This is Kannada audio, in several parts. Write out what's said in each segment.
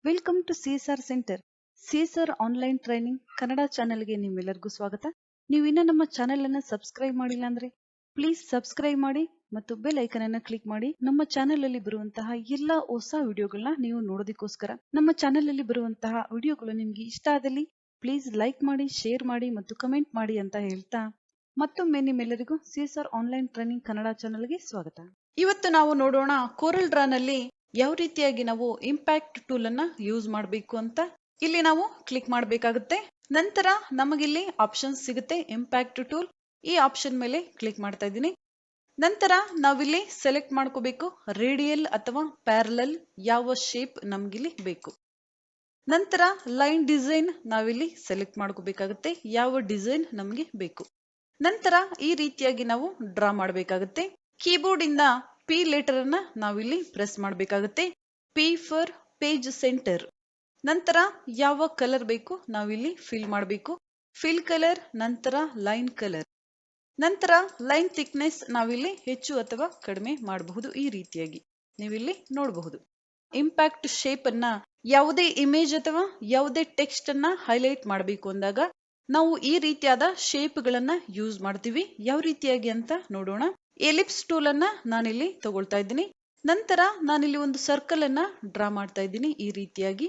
Welcome to CSR centre. CSR online training Kannada ಚಾನೆಲ್ಗೆ ನಿಮ್ಮೆಲ್ಲರಿಗೂ ಸ್ವಾಗತ. ನೀವು ಇನ್ನೂ ನಮ್ಮ ಚಾನೆಲ್ ಅನ್ನು ಸಬ್ಸ್ಕ್ರೈಬ್ ಮಾಡಿಲ್ಲ ಅಂದ್ರೆ ಪ್ಲೀಸ್ ಸಬ್ಸ್ಕ್ರೈಬ್ ಮಾಡಿ ಮತ್ತು ಬೆಲ್ ಐಕನ್ ಅನ್ನು ಕ್ಲಿಕ್ ಮಾಡಿ. ನಮ್ಮ ಚಾನೆಲ್ ಅಲ್ಲಿ ಬರುವಂತಹ ಎಲ್ಲಾ ಹೊಸ ವಿಡಿಯೋಗಳನ್ನ ನೀವು ನೋಡೋದಕ್ಕೋಸ್ಕರ. ನಮ್ಮ ಚಾನೆಲ್ ಅಲ್ಲಿ ಬರುವಂತಹ ವಿಡಿಯೋಗಳು ನಿಮ್ಗೆ ಇಷ್ಟ ಆದಲ್ಲಿ ಪ್ಲೀಸ್ ಲೈಕ್ ಮಾಡಿ, ಶೇರ್ ಮಾಡಿ ಮತ್ತು ಕಮೆಂಟ್ ಮಾಡಿ ಅಂತ ಹೇಳ್ತಾ ಮತ್ತೊಮ್ಮೆ ನಿಮ್ಮೆಲ್ಲರಿಗೂ ಸಿಎಸ್ಆರ್ ಆನ್ಲೈನ್ ಟ್ರೈನಿಂಗ್ ಕನ್ನಡ ಚಾನೆಲ್ಗೆ ಸ್ವಾಗತ. ಇವತ್ತು ನಾವು ನೋಡೋಣ ಕೋರಲ್ ಡ್ರಾ ನಲ್ಲಿ ಯಾವ ರೀತಿಯಾಗಿ ನಾವು ಇಂಪ್ಯಾಕ್ಟ್ ಟೂಲ್ ಅನ್ನ ಯೂಸ್ ಮಾಡಬೇಕು ಅಂತ. ಇಲ್ಲಿ ನಾವು ಕ್ಲಿಕ್ ಮಾಡಬೇಕಾಗುತ್ತೆ. ನಂತರ ನಮಗಿಲ್ಲಿ ಆಪ್ಷನ್ ಸಿಗುತ್ತೆ ಇಂಪ್ಯಾಕ್ಟ್ ಟೂಲ್. ಈ ಆಪ್ಷನ್ ಮೇಲೆ ಕ್ಲಿಕ್ ಮಾಡ್ತಾ ಇದ್ದೀನಿ. ನಂತರ ನಾವಿಲ್ಲಿ ಸೆಲೆಕ್ಟ್ ಮಾಡ್ಕೋಬೇಕು ರೇಡಿಯಲ್ ಅಥವಾ ಪ್ಯಾರಲಲ್ ಯಾವ ಶೇಪ್ ನಮ್ಗಿಲ್ಲಿ ಬೇಕು. ನಂತರ ಲೈನ್ ಡಿಸೈನ್ ನಾವಿಲ್ಲಿ ಸೆಲೆಕ್ಟ್ ಮಾಡ್ಕೋಬೇಕಾಗುತ್ತೆ ಯಾವ ಡಿಸೈನ್ ನಮ್ಗೆ ಬೇಕು. ನಂತರ ಈ ರೀತಿಯಾಗಿ ನಾವು ಡ್ರಾ ಮಾಡಬೇಕಾಗುತ್ತೆ. ಕೀಬೋರ್ಡ್ ಇಂದ ಪಿ ಲೆಟರ್ ಅನ್ನ ನಾವಿಲ್ಲಿ ಪ್ರೆಸ್ ಮಾಡಬೇಕಾಗುತ್ತೆ. P for page centre. ನಂತರ ಯಾವ ಕಲರ್ ಬೇಕು ನಾವಿಲ್ಲಿ ಫಿಲ್ ಮಾಡಬೇಕು. ಫಿಲ್ ಕಲರ್, ನಂತರ ಲೈನ್ ಕಲರ್. ನಂತರ ಲೈನ್ ಥಿಕ್ನೆಸ್ ನಾವಿಲ್ಲಿ ಹೆಚ್ಚು ಅಥವಾ ಕಡಿಮೆ ಮಾಡಬಹುದು. ಈ ರೀತಿಯಾಗಿ ನೀವಿಲ್ಲಿ ನೋಡಬಹುದು. ಇಂಪ್ಯಾಕ್ಟ್ ಶೇಪ್ ಅನ್ನ ಯಾವುದೇ ಇಮೇಜ್ ಅಥವಾ ಯಾವುದೇ ಟೆಕ್ಸ್ಟ್ ಅನ್ನ ಹೈಲೈಟ್ ಮಾಡಬೇಕು ಅಂದಾಗ ನಾವು ಈ ರೀತಿಯಾದ ಶೇಪ್ ಗಳನ್ನ ಯೂಸ್ ಮಾಡ್ತೀವಿ. ಯಾವ ರೀತಿಯಾಗಿ ಅಂತ ನೋಡೋಣ. ಎಲಿಪ್ಸ್ ಟೂಲ್ ಅನ್ನ ನಾನಿಲ್ಲಿ ತಗೊಳ್ತಾ ಇದ್ದೀನಿ. ನಂತರ ನಾನಿಲ್ಲಿ ಒಂದು ಸರ್ಕಲ್ ಅನ್ನ ಡ್ರಾ ಮಾಡ್ತಾ ಇದ್ದೀನಿ ಈ ರೀತಿಯಾಗಿ.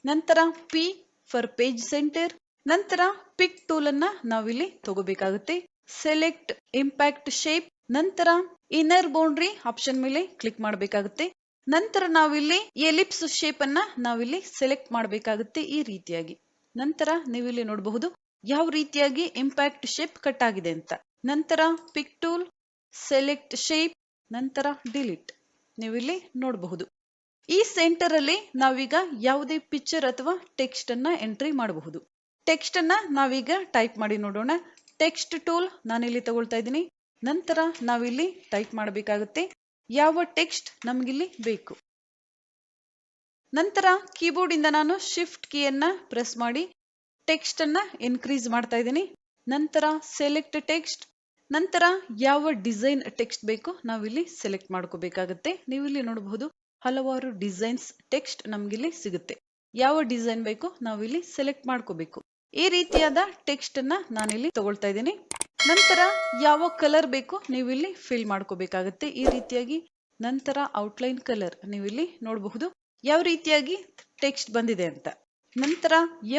ನಂತರ ಪಿ ಫಾರ್ ಪೇಜ್ ಸೆಂಟರ್. ನಂತರ ಪಿಕ್ ಟೂಲ್ ಅನ್ನ ನಾವಿಲ್ಲಿ ತಗೋಬೇಕಾಗುತ್ತೆ. Select impact shape. ನಂತರ ಇನ್ನರ್ ಬೌಂಡ್ರಿ ಆಪ್ಷನ್ ಮೇಲೆ ಕ್ಲಿಕ್ ಮಾಡಬೇಕಾಗುತ್ತೆ. ನಂತರ ನಾವಿಲ್ಲಿ ಎಲಿಪ್ಸ್ ಶೇಪ್ ಅನ್ನ ನಾವಿಲ್ಲಿ ಸೆಲೆಕ್ಟ್ ಮಾಡಬೇಕಾಗುತ್ತೆ ಈ ರೀತಿಯಾಗಿ. ನಂತರ ನೀವಿಲ್ಲಿ ನೋಡಬಹುದು ಯಾವ ರೀತಿಯಾಗಿ ಇಂಪ್ಯಾಕ್ಟ್ ಶೇಪ್ ಕಟ್ ಆಗಿದೆ ಅಂತ. ನಂತರ ಪಿಕ್ ಟೂಲ್, ಸೆಲೆಕ್ಟ್ ಶೇಪ್, ನಂತರ ಡಿಲೀಟ್. ನೀವಿಲ್ಲಿ ನೋಡಬಹುದು. ಈ ಸೆಂಟರ್ ಅಲ್ಲಿ ನಾವೀಗ ಯಾವುದೇ ಪಿಕ್ಚರ್ ಅಥವಾ ಟೆಕ್ಸ್ಟ್ ಅನ್ನ ಎಂಟ್ರಿ ಮಾಡಬಹುದು. ಟೆಕ್ಸ್ಟ್ ಅನ್ನ ನಾವೀಗ ಟೈಪ್ ಮಾಡಿ ನೋಡೋಣ. ಟೆಕ್ಸ್ಟ್ ಟೂಲ್ ನಾನಿಲ್ಲಿ ತಗೊಳ್ತಾ ಇದ್ದೀನಿ. ನಂತರ ನಾವಿಲ್ಲಿ ಟೈಪ್ ಮಾಡಬೇಕಾಗುತ್ತೆ ಯಾವ ಟೆಕ್ಸ್ಟ್ ನಮ್ಗಿಲ್ಲಿ ಬೇಕು. ನಂತರ ಕೀಬೋರ್ಡ್ ಇಂದ ನಾನು ಶಿಫ್ಟ್ ಕೀಯನ್ನ ಪ್ರೆಸ್ ಮಾಡಿ ಟೆಕ್ಸ್ಟ್ ಅನ್ನ ಇನ್ಕ್ರೀಸ್ ಮಾಡ್ತಾ ಇದ್ದೀನಿ. ನಂತರ ಸೆಲೆಕ್ಟ್ ಟೆಕ್ಸ್ಟ್. ನಂತರ ಯಾವ ಡಿಸೈನ್ ಟೆಕ್ಸ್ಟ್ ಬೇಕು ನಾವಿಲ್ಲಿ ಸೆಲೆಕ್ಟ್ ಮಾಡ್ಕೋಬೇಕಾಗುತ್ತೆ. ನೀವಿಲ್ಲಿ ನೋಡಬಹುದು ಹಲವಾರು ಡಿಸೈನ್ಸ್ ಟೆಕ್ಸ್ಟ್ ನಮ್ಗಿಲ್ಲಿ ಸಿಗುತ್ತೆ. ಯಾವ ಡಿಸೈನ್ ಬೇಕು ನಾವಿಲ್ಲಿ ಸೆಲೆಕ್ಟ್ ಮಾಡ್ಕೋಬೇಕು. ಈ ರೀತಿಯಾದ ಟೆಕ್ಸ್ಟ್ ಅನ್ನ ನಾನಿಲ್ಲಿ ತಗೊಳ್ತಾ ಇದ್ದೀನಿ. ನಂತರ ಯಾವ ಕಲರ್ ಬೇಕು ನೀವಿಲ್ಲಿ ಫಿಲ್ ಮಾಡ್ಕೋಬೇಕಾಗುತ್ತೆ ಈ ರೀತಿಯಾಗಿ. ನಂತರ ಔಟ್ಲೈನ್ ಕಲರ್ ನೀವಿಲ್ಲಿ ನೋಡಬಹುದು ಯಾವ ರೀತಿಯಾಗಿ ಟೆಕ್ಸ್ಟ್ ಬಂದಿದೆ ಅಂತ. ನಂತರ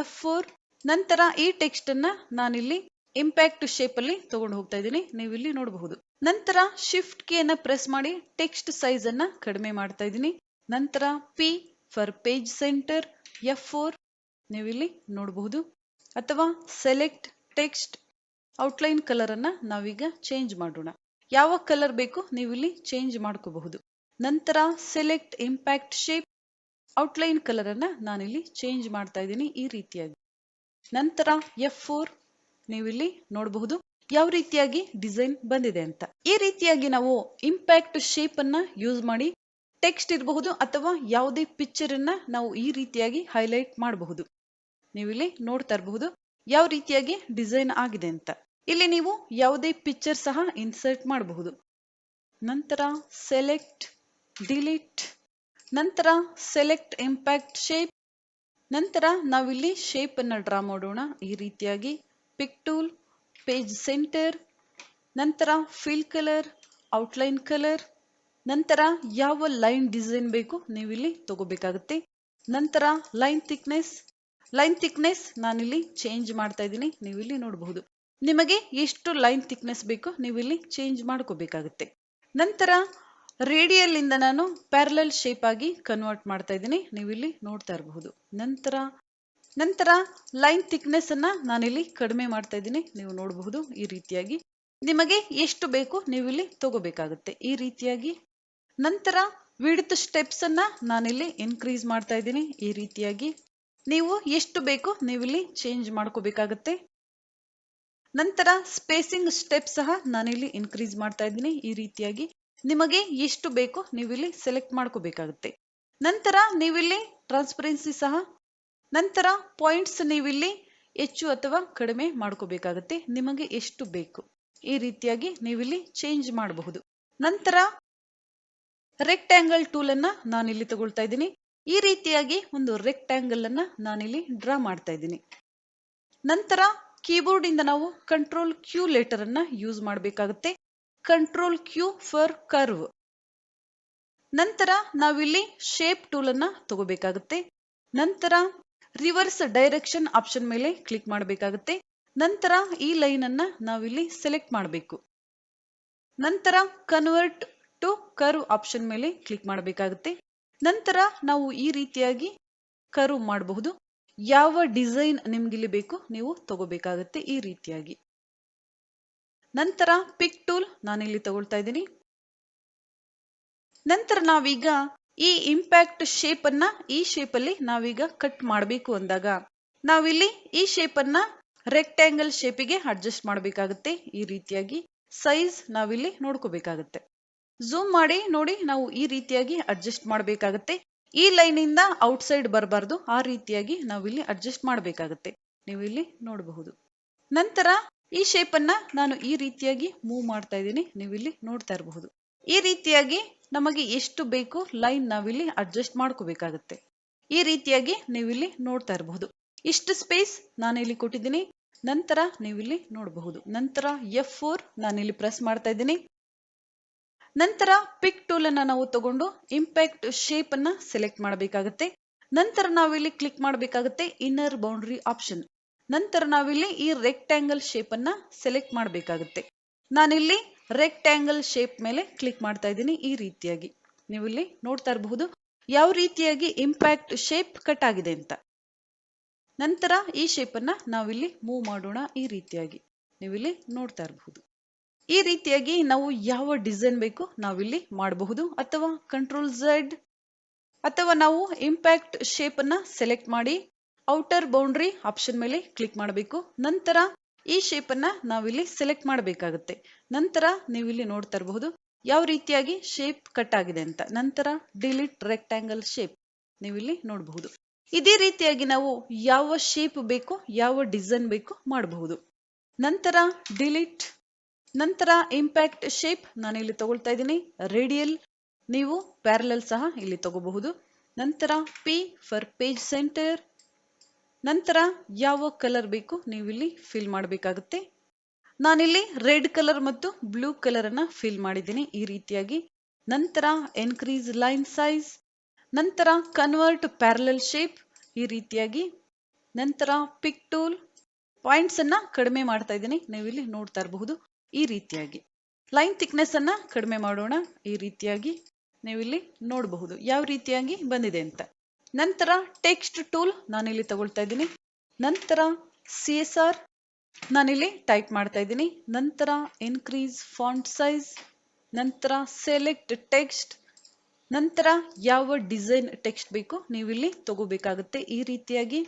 F4. ನಂತರ ಈ ಟೆಕ್ಸ್ಟ್ ಅನ್ನ ನಾನಿಲ್ಲಿ ಇಂಪ್ಯಾಕ್ಟ್ ಶೇಪ್ ಅಲ್ಲಿ ತಗೊಂಡು ಹೋಗ್ತಾ ಇದ್ದೀನಿ. ನೀವಿಲ್ಲಿ ನೋಡಬಹುದು. ನಂತರ ಶಿಫ್ಟ್ ಕೀಯನ್ನ ಪ್ರೆಸ್ ಮಾಡಿ ಟೆಕ್ಸ್ಟ್ ಸೈಜ್ ಅನ್ನ ಕಡಿಮೆ ಮಾಡ್ತಾ ಇದ್ದೀನಿ. ನಂತರ P for page centre, F4 ನೀವಿಲ್ಲಿ ನೋಡಬಹುದು. ಅಥವಾ ಸೆಲೆಕ್ಟ್ ಟೆಕ್ಸ್ಟ್. ಔಟ್ಲೈನ್ ಕಲರ್ ಅನ್ನ ನಾವೀಗ ಚೇಂಜ್ ಮಾಡೋಣ. ಯಾವ ಕಲರ್ ಬೇಕು ನೀವಿಲ್ಲಿ ಚೇಂಜ್ ಮಾಡ್ಕೋಬಹುದು. ನಂತರ select impact shape. Outline colour ಅನ್ನ ನಾನಿಲ್ಲಿ ಚೇಂಜ್ ಮಾಡ್ತಾ ಇದ್ದೀನಿ ಈ ರೀತಿಯಾಗಿ. ನಂತರ F4 ನೀವಿಲ್ಲಿ ನೋಡಬಹುದು ಯಾವ ರೀತಿಯಾಗಿ ಡಿಸೈನ್ ಬಂದಿದೆ ಅಂತ. ಈ ರೀತಿಯಾಗಿ ನಾವು ಇಂಪ್ಯಾಕ್ಟ್ ಶೇಪ್ ಅನ್ನ ಯೂಸ್ ಮಾಡಿ ಟೆಕ್ಸ್ಟ್ ಇರಬಹುದು ಅಥವಾ ಯಾವುದೇ ಪಿಕ್ಚರ್ ಅನ್ನ ನಾವು ಈ ರೀತಿಯಾಗಿ ಹೈಲೈಟ್ ಮಾಡಬಹುದು. ನೀವಿಲ್ಲಿ ನೋಡ್ತಾ ಇರಬಹುದು ಯಾವ ರೀತಿಯಾಗಿ ಡಿಸೈನ್ ಆಗಿದೆ ಅಂತ. ಇಲ್ಲಿ ನೀವು ಯಾವುದೇ ಪಿಕ್ಚರ್ ಸಹ ಇನ್ಸರ್ಟ್ ಮಾಡಬಹುದು. ನಂತರ ಸೆಲೆಕ್ಟ್, ಡಿಲೀಟ್. ನಂತರ ಸೆಲೆಕ್ಟ್ ಇಂಪ್ಯಾಕ್ಟ್ ಶೇಪ್. ನಂತರ ನಾವಿಲ್ಲಿ ಶೇಪ್ ಅನ್ನ ಡ್ರಾ ಮಾಡೋಣ ಈ ರೀತಿಯಾಗಿ. ಪಿಕ್ ಟೂಲ್, ಪೇಜ್ ಸೆಂಟರ್. ನಂತರ ಫಿಲ್ ಕಲರ್, ಔಟ್ಲೈನ್ ಕಲರ್. ನಂತರ ಯಾವ ಲೈನ್ ಡಿಸೈನ್ ಬೇಕು ನೀವಿಲ್ಲಿ ತಗೋಬೇಕಾಗುತ್ತೆ. ನಂತರ ಲೈನ್ ಥಿಕ್ನೆಸ್. ಲೈನ್ ಥಿಕ್ನೆಸ್ ನಾನಿಲ್ಲಿ ಚೇಂಜ್ ಮಾಡ್ತಾ ಇದ್ದೀನಿ. ನೀವಿಲ್ಲಿ ನೋಡಬಹುದು ನಿಮಗೆ ಎಷ್ಟು ಲೈನ್ ಥಿಕ್ನೆಸ್ ಬೇಕು ನೀವಿಲ್ಲಿ ಚೇಂಜ್ ಮಾಡ್ಕೋಬೇಕಾಗುತ್ತೆ. ನಂತರ ರೇಡಿಯಲ್ ಇಂದ ನಾನು ಪ್ಯಾರಲಲ್ ಶೇಪ್ ಆಗಿ ಕನ್ವರ್ಟ್ ಮಾಡ್ತಾ ಇದ್ದೀನಿ. ನೀವಿಲ್ಲಿ ನೋಡ್ತಾ ಇರಬಹುದು. ನಂತರ ಲೈನ್ ಥಿಕ್ನೆಸ್ ಅನ್ನ ನಾನಿಲ್ಲಿ ಕಡಿಮೆ ಮಾಡ್ತಾ ಇದ್ದೀನಿ. ನೀವು ನೋಡಬಹುದು ಈ ರೀತಿಯಾಗಿ. ನಿಮಗೆ ಎಷ್ಟು ಬೇಕು ನೀವಿಲ್ಲಿ ತಗೋಬೇಕಾಗುತ್ತೆ ಈ ರೀತಿಯಾಗಿ. ನಂತರ ವಿಡ್ತ್ ಸ್ಟೆಪ್ಸ್ ಅನ್ನ ನಾನಿಲ್ಲಿ ಇನ್ಕ್ರೀಸ್ ಮಾಡ್ತಾ ಇದ್ದೀನಿ ಈ ರೀತಿಯಾಗಿ. ನೀವು ಎಷ್ಟು ಬೇಕು ನೀವಿಲ್ಲಿ ಚೇಂಜ್ ಮಾಡ್ಕೋಬೇಕಾಗುತ್ತೆ. ನಂತರ ಸ್ಪೇಸಿಂಗ್ ಸ್ಟೆಪ್ ಸಹ ನಾನಿಲ್ಲಿ ಇನ್ಕ್ರೀಸ್ ಮಾಡ್ತಾ ಇದ್ದೀನಿ ಈ ರೀತಿಯಾಗಿ. ನಿಮಗೆ ಎಷ್ಟು ಬೇಕು ನೀವಿಲ್ಲಿ ಸೆಲೆಕ್ಟ್ ಮಾಡ್ಕೋಬೇಕಾಗುತ್ತೆ. ನಂತರ ನೀವಿಲ್ಲಿ ಟ್ರಾನ್ಸ್ಪರೆನ್ಸಿ ಸಹ. ನಂತರ ಪಾಯಿಂಟ್ಸ್ ನೀವಿಲ್ಲಿ ಹೆಚ್ಚು ಅಥವಾ ಕಡಿಮೆ ಮಾಡ್ಕೋಬೇಕಾಗುತ್ತೆ. ನಿಮಗೆ ಎಷ್ಟು ಬೇಕು ಈ ರೀತಿಯಾಗಿ ನೀವಿಲ್ಲಿ ಚೇಂಜ್ ಮಾಡಬಹುದು. ನಂತರ ರೆಕ್ಟ್ಯಾಂಗಲ್ ಟೂಲ್ ಅನ್ನ ನಾನಿಲ್ಲಿ ತಗೊಳ್ತಾ ಇದ್ದೀನಿ. ಈ ರೀತಿಯಾಗಿ ಒಂದು ರೆಕ್ಟ್ಯಾಂಗಲ್ ಅನ್ನ ನಾನಿಲ್ಲಿ ಡ್ರಾ ಮಾಡ್ತಾ ಇದ್ದೀನಿ. ನಂತರ ಕೀಬೋರ್ಡ್ ಇಂದ ನಾವು ಕಂಟ್ರೋಲ್ ಕ್ಯೂ ಲೆಟರ್ ಅನ್ನ ಯೂಸ್ ಮಾಡಬೇಕಾಗುತ್ತೆ. Control Q for curve. ನಂತರ ನಾವಿಲ್ಲಿ ಶೇಪ್ ಟೂಲ್ ಅನ್ನ ತಗೋಬೇಕಾಗುತ್ತೆ. ನಂತರ ರಿವರ್ಸ್ ಡೈರೆಕ್ಷನ್ ಆಪ್ಷನ್ ಮೇಲೆ ಕ್ಲಿಕ್ ಮಾಡಬೇಕಾಗುತ್ತೆ. ನಂತರ ಈ ಲೈನ್ ಅನ್ನ ನಾವಿಲ್ಲಿ ಸೆಲೆಕ್ಟ್ ಮಾಡಬೇಕು. ನಂತರ ಕನ್ವರ್ಟ್ ಟು ಕರ್ವ್ ಆಪ್ಷನ್ ಮೇಲೆ ಕ್ಲಿಕ್ ಮಾಡಬೇಕಾಗುತ್ತೆ. ನಂತರ ನಾವು ಈ ರೀತಿಯಾಗಿ ಕರ್ವ್ ಮಾಡಬಹುದು. ಯಾವ ಡಿಸೈನ್ ನಿಮ್ಗಿಲ್ಲಿ ಬೇಕು ನೀವು ತಗೋಬೇಕಾಗುತ್ತೆ ಈ ರೀತಿಯಾಗಿ. ನಂತರ ಪಿಕ್ ಟೂಲ್ ನಾನಿಲ್ಲಿ ತಗೊಳ್ತಾ ಇದ್ದೀನಿ. ನಂತರ ನಾವೀಗ ಈ ಇಂಪ್ಯಾಕ್ಟ್ ಶೇಪ್ ಅನ್ನ ಈ ಶೇಪ್ ಅಲ್ಲಿ ನಾವೀಗ ಕಟ್ ಮಾಡಬೇಕು ಅಂದಾಗ ನಾವಿಲ್ಲಿ ಈ ಶೇಪ್ ಅನ್ನ ರೆಕ್ಟ್ಯಾಂಗಲ್ ಶೇಪಿಗೆ ಅಡ್ಜಸ್ಟ್ ಮಾಡಬೇಕಾಗುತ್ತೆ. ಈ ರೀತಿಯಾಗಿ ಸೈಜ್ ನಾವಿಲ್ಲಿ ನೋಡ್ಕೋಬೇಕಾಗುತ್ತೆ. ಝೂಮ್ ಮಾಡಿ ನೋಡಿ, ನಾವು ಈ ರೀತಿಯಾಗಿ ಅಡ್ಜಸ್ಟ್ ಮಾಡಬೇಕಾಗುತ್ತೆ. ಈ ಲೈನ್ ಇಂದ ಔಟ್ಸೈಡ್ ಬರಬಾರ್ದು, ಆ ರೀತಿಯಾಗಿ ನಾವಿಲ್ಲಿ ಅಡ್ಜಸ್ಟ್ ಮಾಡಬೇಕಾಗುತ್ತೆ. ನೀವು ಇಲ್ಲಿ ನೋಡಬಹುದು. ನಂತರ ಈ ಶೇಪ್ ಅನ್ನ ನಾನು ಈ ರೀತಿಯಾಗಿ ಮೂವ್ ಮಾಡ್ತಾ ಇದ್ದೀನಿ. ನೀವು ಇಲ್ಲಿ ನೋಡ್ತಾ ಇರಬಹುದು. ಈ ರೀತಿಯಾಗಿ ನಮಗೆ ಎಷ್ಟು ಬೇಕು ಲೈನ್ ನಾವಿಲ್ಲಿ ಅಡ್ಜಸ್ಟ್ ಮಾಡ್ಕೋಬೇಕಾಗುತ್ತೆ. ಈ ರೀತಿಯಾಗಿ ನೀವಿಲ್ಲಿ ನೋಡ್ತಾ ಇರಬಹುದು. ಇಷ್ಟು ಸ್ಪೇಸ್ ನಾನಿಲ್ಲಿ ಕೊಟ್ಟಿದ್ದೀನಿ. ನಂತರ ನೀವಿಲ್ಲಿ ನೋಡಬಹುದು. ನಂತರ F4 ನಾನಿಲ್ಲಿ ಪ್ರೆಸ್ ಮಾಡ್ತಾ ಇದ್ದೀನಿ. ನಂತರ ಪಿಕ್ ಟೂಲ್ ಅನ್ನ ನಾವು ತಗೊಂಡು ಇಂಪ್ಯಾಕ್ಟ್ ಶೇಪ್ ಅನ್ನ ಸೆಲೆಕ್ಟ್ ಮಾಡಬೇಕಾಗುತ್ತೆ. ನಂತರ ನಾವಿಲ್ಲಿ ಕ್ಲಿಕ್ ಮಾಡಬೇಕಾಗುತ್ತೆ ಇನ್ನರ್ ಬೌಂಡ್ರಿ ಆಪ್ಷನ್. ನಂತರ ನಾವಿಲ್ಲಿ ಈ ರೆಕ್ಟ್ಯಾಂಗಲ್ ಶೇಪ್ ಅನ್ನ ಸೆಲೆಕ್ಟ್ ಮಾಡಬೇಕಾಗುತ್ತೆ. ನಾನಿಲ್ಲಿ ರೆಕ್ಟ್ಯಾಂಗಲ್ ಶೇಪ್ ಮೇಲೆ ಕ್ಲಿಕ್ ಮಾಡ್ತಾ ಇದ್ದೀನಿ. ಈ ರೀತಿಯಾಗಿ ನೀವು ಇಲ್ಲಿ ನೋಡ್ತಾ ಇರಬಹುದು ಯಾವ ರೀತಿಯಾಗಿ ಇಂಪ್ಯಾಕ್ಟ್ ಶೇಪ್ ಕಟ್ ಆಗಿದೆ ಅಂತ. ನಂತರ ಈ ಶೇಪ್ ಅನ್ನ ನಾವಿಲ್ಲಿ ಮೂವ್ ಮಾಡೋಣ. ಈ ರೀತಿಯಾಗಿ ನೀವಿಲ್ಲಿ ನೋಡ್ತಾ ಇರಬಹುದು. ಈ ರೀತಿಯಾಗಿ ನಾವು ಯಾವ ಡಿಸೈನ್ ಬೇಕು ನಾವಿಲ್ಲಿ ಮಾಡಬಹುದು. ಅಥವಾ ಕಂಟ್ರೋಲ್ Z ಅಥವಾ ನಾವು ಇಂಪ್ಯಾಕ್ಟ್ ಶೇಪ್ ಅನ್ನ ಸೆಲೆಕ್ಟ್ ಮಾಡಿ ಔಟರ್ ಬೌಂಡ್ರಿ ಆಪ್ಷನ್ ಮೇಲೆ ಕ್ಲಿಕ್ ಮಾಡಬೇಕು. ನಂತರ ಈ ಶೇಪ್ ಅನ್ನ ನಾವಿಲ್ಲಿ ಸೆಲೆಕ್ಟ್ ಮಾಡಬೇಕಾಗುತ್ತೆ. ನಂತರ ನೀವಿಲ್ಲಿ ನೋಡ್ತಾ ಇರಬಹುದು ಯಾವ ರೀತಿಯಾಗಿ ಶೇಪ್ ಕಟ್ ಆಗಿದೆ ಅಂತ. ನಂತರ ಡಿಲೀಟ್ ರೆಕ್ಟ್ಯಾಂಗಲ್ ಶೇಪ್ ನೀವಿಲ್ಲಿ ನೋಡಬಹುದು. ಇದೇ ರೀತಿಯಾಗಿ ನಾವು ಯಾವ ಶೇಪ್ ಬೇಕು ಯಾವ ಡಿಸೈನ್ ಬೇಕು ಮಾಡಬಹುದು. ನಂತರ ಡಿಲೀಟ್. ನಂತರ ಇಂಪ್ಯಾಕ್ಟ್ ಶೇಪ್ ನಾನಿಲ್ಲಿ ತಗೊಳ್ತಾ ಇದ್ದೀನಿ. ರೇಡಿಯಲ್, ನೀವು ಪ್ಯಾರಲಲ್ ಸಹ ಇಲ್ಲಿ ತಗೋಬಹುದು. ನಂತರ P ಫಾರ್ ಪೇಜ್ ಸೆಂಟರ್. ನಂತರ ಯಾವ ಕಲರ್ ಬೇಕು ನೀವಿಲ್ಲಿ ಫಿಲ್ ಮಾಡಬೇಕಾಗುತ್ತೆ. ನಾನಿಲ್ಲಿ ರೆಡ್ ಕಲರ್ ಮತ್ತು ಬ್ಲೂ ಕಲರ್ ಅನ್ನ ಫಿಲ್ ಮಾಡಿದ್ದೀನಿ ಈ ರೀತಿಯಾಗಿ. ನಂತರ ಇನ್ಕ್ರೀಸ್ ಲೈನ್ ಸೈಜ್. ನಂತರ ಕನ್ವರ್ಟ್ ಪ್ಯಾರಲಲ್ ಶೇಪ್ ಈ ರೀತಿಯಾಗಿ. ನಂತರ ಪಿಕ್ ಟೂಲ್, ಪಾಯಿಂಟ್ಸ್ ಅನ್ನ ಕಡಿಮೆ ಮಾಡ್ತಾ ಇದ್ದೀನಿ. ನೀವಿಲ್ಲಿ ನೋಡ್ತಾ ಇರಬಹುದು ಈ ರೀತಿಯಾಗಿ. ಲೈನ್ ಥಿಕ್ನೆಸ್ ಅನ್ನ ಕಡಿಮೆ ಮಾಡೋಣ. ಈ ರೀತಿಯಾಗಿ ನೀವಿಲ್ಲಿ ನೋಡಬಹುದು ಯಾವ ರೀತಿಯಾಗಿ ಬಂದಿದೆ ಅಂತ. ನಂತರ ಟೆಕ್ಸ್ಟ್ ಟೂಲ್ ನಾನಿಲ್ಲಿ ತಗೊಳ್ತಾ ಇದ್ದೀನಿ. ನಂತರ CSR ನಾನಿಲ್ಲಿ ಟೈಪ್ ಮಾಡ್ತಾ ಇದ್ದೀನಿ. ನಂತರ ಇನ್ಕ್ರೀಸ್ ಫಾಂಟ್ ಸೈಜ್. ನಂತರ ಸೆಲೆಕ್ಟ್ ಟೆಕ್ಸ್ಟ್. ನಂತರ ಯಾವ ಡಿಸೈನ್ ಟೆಕ್ಸ್ಟ್ ಬೇಕು ನೀವಿಲ್ಲಿ ತಗೋಬೇಕಾಗುತ್ತೆ ಈ ರೀತಿಯಾಗಿ.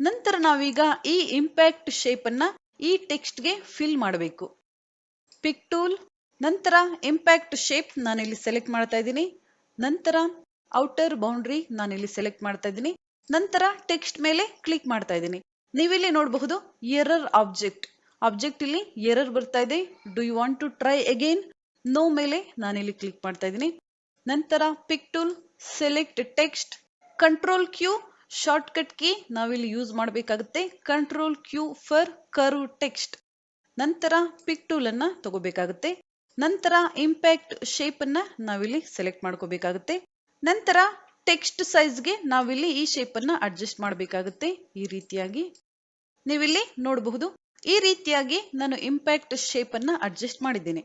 ನಂತರ ನಾವೀಗ ಈ ಇಂಪ್ಯಾಕ್ಟ್ ಶೇಪ್ ಅನ್ನ ಈ ಟೆಕ್ಸ್ಟ್ ಗೆ ಫಿಲ್ ಮಾಡಬೇಕು. ಪಿಕ್ ಟೂಲ್. ನಂತರ ಇಂಪ್ಯಾಕ್ಟ್ ಶೇಪ್ ನಾನಿಲ್ಲಿ ಸೆಲೆಕ್ಟ್ ಮಾಡ್ತಾ ಇದ್ದೀನಿ. ನಂತರ ಔಟರ್ ಬೌಂಡ್ರಿ ನಾನಿಲ್ಲಿ ಸೆಲೆಕ್ಟ್ ಮಾಡ್ತಾ ಇದ್ದೀನಿ. ನಂತರ ಟೆಕ್ಸ್ಟ್ ಮೇಲೆ ಕ್ಲಿಕ್ ಮಾಡ್ತಾ ಇದ್ದೀನಿ. ನೀವಿಲ್ಲಿ ನೋಡಬಹುದು ಎರರ್ ಆಬ್ಜೆಕ್ಟ್ ಇಲ್ಲಿ ಎರರ್ ಬರ್ತಾ ಇದೆ. Do you want to try again? No ಮೇಲೆ ನಾನಿಲ್ಲಿ ಕ್ಲಿಕ್ ಮಾಡ್ತಾ ಇದ್ದೀನಿ. ನಂತರ pick tool, select text. Control Q shortcut key ನಾವಿಲ್ಲಿ ಯೂಸ್ ಮಾಡಬೇಕಾಗುತ್ತೆ. Control Q for curve text. ನಂತರ ಪಿಕ್ ಟೂಲ್ ಅನ್ನ ತಗೋಬೇಕಾಗುತ್ತೆ. ನಂತರ ಇಂಪ್ಯಾಕ್ಟ್ ಶೇಪ್ ಅನ್ನ ನಾವಿಲ್ಲಿ ಸೆಲೆಕ್ಟ್ ಮಾಡ್ಕೋಬೇಕಾಗುತ್ತೆ. ನಂತರ ಟೆಕ್ಸ್ಟ್ ಸೈಜ್ಗೆ ನಾವಿಲ್ಲಿ ಈ ಶೇಪ್ ಅನ್ನ ಅಡ್ಜಸ್ಟ್ ಮಾಡಬೇಕಾಗುತ್ತೆ ಈ ರೀತಿಯಾಗಿ. ನೀವಿಲ್ಲಿ ನೋಡಬಹುದು ಈ ರೀತಿಯಾಗಿ ನಾನು ಇಂಪ್ಯಾಕ್ಟ್ ಶೇಪ್ ಅನ್ನ ಅಡ್ಜಸ್ಟ್ ಮಾಡಿದ್ದೀನಿ.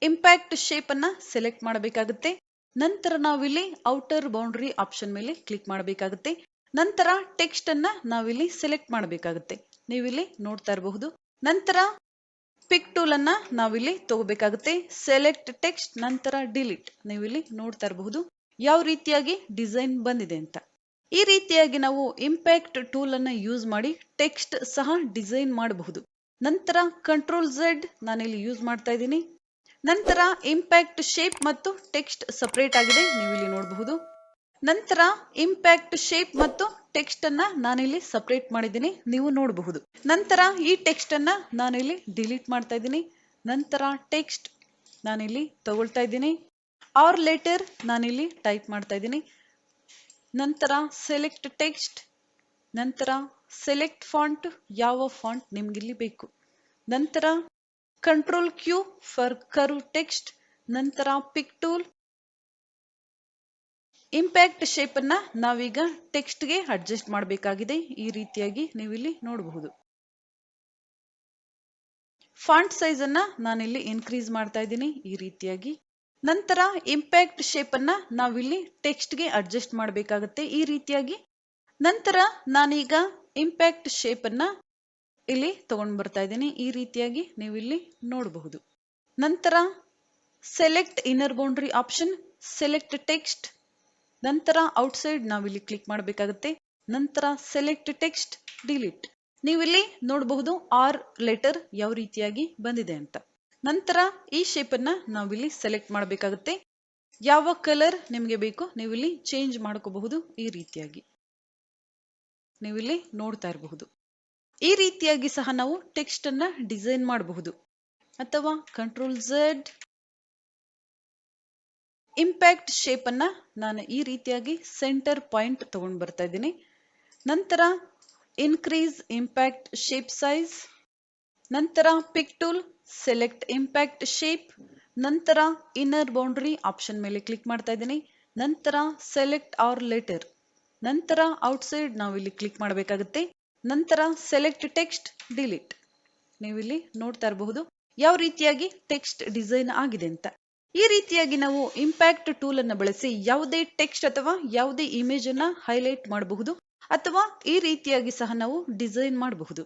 ಇಂಪ್ಯಾಕ್ಟ್ ಶೇಪ್ ಅನ್ನ ಸೆಲೆಕ್ಟ್ ಮಾಡಬೇಕಾಗುತ್ತೆ. ನಂತರ ನಾವಿಲ್ಲಿ ಔಟರ್ ಬೌಂಡ್ರಿ ಆಪ್ಷನ್ ಮೇಲೆ ಕ್ಲಿಕ್ ಮಾಡಬೇಕಾಗುತ್ತೆ. ನಂತರ ಟೆಕ್ಸ್ಟ್ ಅನ್ನ ನಾವಿಲ್ಲಿ ಸೆಲೆಕ್ಟ್ ಮಾಡಬೇಕಾಗುತ್ತೆ. ನೀವಿಲ್ಲಿ ನೋಡ್ತಾ ಇರಬಹುದು. ನಂತರ ಪಿಕ್ ಟೂಲ್ ಅನ್ನ ನಾವಿಲ್ಲಿ ತಗೋಬೇಕಾಗುತ್ತೆ. ಸೆಲೆಕ್ಟ್ ಟೆಕ್ಸ್ಟ್, ನಂತರ ಡಿಲೀಟ್. ನೀವಿಲ್ಲಿ ನೋಡ್ತಾ ಇರಬಹುದು ಯಾವ ರೀತಿಯಾಗಿ ಡಿಸೈನ್ ಬಂದಿದೆ ಅಂತ. ಈ ರೀತಿಯಾಗಿ ನಾವು ಇಂಪ್ಯಾಕ್ಟ್ ಟೂಲ್ ಅನ್ನ ಯೂಸ್ ಮಾಡಿ ಟೆಕ್ಸ್ಟ್ ಸಹ ಡಿಸೈನ್ ಮಾಡಬಹುದು. ನಂತರ ಕಂಟ್ರೋಲ್ Z ನಾನಿಲ್ಲಿ ಯೂಸ್ ಮಾಡ್ತಾ ಇದ್ದೀನಿ. ನಂತರ ಇಂಪ್ಯಾಕ್ಟ್ ಶೇಪ್ ಮತ್ತು ಟೆಕ್ಸ್ಟ್ ಸಪರೇಟ್ ಆಗಿದೆ, ನೀವಿಲ್ಲಿ ನೋಡಬಹುದು. ನಂತರ ಇಂಪ್ಯಾಕ್ಟ್ ಶೇಪ್ ಮತ್ತು ಟೆಕ್ಸ್ಟ್ ಅನ್ನ ನಾನಿಲ್ಲಿ ಸಪರೇಟ್ ಮಾಡಿದ್ದೀನಿ, ನೀವು ನೋಡಬಹುದು. ನಂತರ ಈ ಟೆಕ್ಸ್ಟ್ ಅನ್ನ ನಾನಿಲ್ಲಿ ಡಿಲೀಟ್ ಮಾಡ್ತಾ ಇದ್ದೀನಿ. ನಂತರ ಟೆಕ್ಸ್ಟ್ ನಾನಿಲ್ಲಿ ತಗೊಳ್ತಾ ಇದ್ದೀನಿ. ಆರ್ ಲೆಟರ್ ನಾನಿಲ್ಲಿ ಟೈಪ್ ಮಾಡ್ತಾ ಇದ್ದೀನಿ. ನಂತರ ಸೆಲೆಕ್ಟ್ ಟೆಕ್ಸ್ಟ್, ನಂತರ ಸೆಲೆಕ್ಟ್ ಫಾಂಟ್, ಯಾವ ಫಾಂಟ್ ನಿಮ್ಗಿಲ್ಲಿ ಬೇಕು. ನಂತರ control Q for curve text, ನಂತರ ಪಿಕ್ ಟೂಲ್. ಇಂಪ್ಯಾಕ್ಟ್ ಶೇಪ್ ಅನ್ನ ನಾವೀಗ ಟೆಕ್ಸ್ಟ್ಗೆ ಅಡ್ಜಸ್ಟ್ ಮಾಡಬೇಕಾಗಿದೆ. ಈ ರೀತಿಯಾಗಿ ನೀವಿಲ್ಲಿ ನೋಡಬಹುದು. ಫಾಂಟ್ ಸೈಜ್ ಅನ್ನ ನಾನಿಲ್ಲಿ ಇನ್ಕ್ರೀಸ್ ಮಾಡ್ತಾ ಇದ್ದೀನಿ ಈ ರೀತಿಯಾಗಿ. ನಂತರ ಇಂಪ್ಯಾಕ್ಟ್ ಶೇಪ್ ಅನ್ನ ನಾವಿಲ್ಲಿ ಟೆಕ್ಸ್ಟ್ಗೆ ಅಡ್ಜಸ್ಟ್ ಮಾಡಬೇಕಾಗುತ್ತೆ ಈ ರೀತಿಯಾಗಿ. ನಂತರ ನಾನೀಗ ಇಂಪ್ಯಾಕ್ಟ್ ಶೇಪ್ ಅನ್ನ ಇಲ್ಲಿ ತಗೊಂಡು ಬರ್ತಾ ಇದ್ದೀನಿ ಈ ರೀತಿಯಾಗಿ ನೀವಿಲ್ಲಿ ನೋಡಬಹುದು. ನಂತರ select inner boundary option, select text, ನಂತರ ಔಟ್ಸೈಡ್ ನಾವಿಲ್ಲಿ ಕ್ಲಿಕ್ ಮಾಡಬೇಕಾಗುತ್ತೆ. ನಂತರ ಸೆಲೆಕ್ಟ್ ಟೆಕ್ಸ್ಟ್, ಡಿಲೀಟ್. ನೀವಿಲ್ಲಿ ನೋಡಬಹುದು 6 ಲೆಟರ್ ಯಾವ ರೀತಿಯಾಗಿ ಬಂದಿದೆ ಅಂತ. ನಂತರ ಈ ಶೇಪ್ ಅನ್ನ ನಾವಿಲ್ಲಿ ಸೆಲೆಕ್ಟ್ ಮಾಡಬೇಕಾಗುತ್ತೆ. ಯಾವ ಕಲರ್ ನಿಮಗೆ ಬೇಕು ನೀವಿಲ್ಲಿ ಚೇಂಜ್ ಮಾಡ್ಕೋಬಹುದು ಈ ರೀತಿಯಾಗಿ ನೀವಿಲ್ಲಿ ನೋಡ್ತಾ ಇರಬಹುದು. ಈ ರೀತಿಯಾಗಿ ಸಹ ನಾವು ಟೆಕ್ಸ್ಟ್ ಅನ್ನ ಡಿಸೈನ್ ಮಾಡಬಹುದು. ಅಥವಾ ಕಂಟ್ರೋಲ್ ಝೆಡ್, ಇಂಪ್ಯಾಕ್ಟ್ ಶೇಪ್ ಅನ್ನ ನಾನು ಈ ರೀತಿಯಾಗಿ ಸೆಂಟರ್ ಪಾಯಿಂಟ್ ತಗೊಂಡು ಬರ್ತಾ ಇದ್ದೀನಿ. ನಂತರ ಇನ್ಕ್ರೀಸ್ ಇಂಪ್ಯಾಕ್ಟ್ ಶೇಪ್ ಸೈಜ್, ನಂತರ pick tool, select impact shape, ನಂತರ ಇನ್ನರ್ ಬೌಂಡ್ರಿ ಆಪ್ಷನ್ ಮೇಲೆ ಕ್ಲಿಕ್ ಮಾಡ್ತಾ ಇದ್ದೀನಿ. ನಂತರ ಸೆಲೆಕ್ಟ್ ಆರ್ ಲೆಟರ್, ನಂತರ ಔಟ್ಸೈಡ್ ನಾವಿಲ್ಲಿ ಕ್ಲಿಕ್ ಮಾಡಬೇಕಾಗುತ್ತೆ. ನಂತರ ಸೆಲೆಕ್ಟ್ ಟೆಕ್ಸ್ಟ್, ಡಿಲೀಟ್. ನೀವಿಲ್ಲಿ ನೋಡ್ತಾ ಇರಬಹುದು ಯಾವ ರೀತಿಯಾಗಿ ಟೆಕ್ಸ್ಟ್ ಡಿಸೈನ್ ಆಗಿದೆ ಅಂತ. ಈ ರೀತಿಯಾಗಿ ನಾವು ಇಂಪ್ಯಾಕ್ಟ್ ಟೂಲ್ ಅನ್ನು ಬಳಸಿ ಯಾವುದೇ ಟೆಕ್ಸ್ಟ್ ಅಥವಾ ಯಾವುದೇ ಇಮೇಜ್ ಅನ್ನ ಹೈಲೈಟ್ ಮಾಡಬಹುದು ಅಥವಾ ಈ ರೀತಿಯಾಗಿ ಸಹ ನಾವು ಡಿಸೈನ್ ಮಾಡಬಹುದು.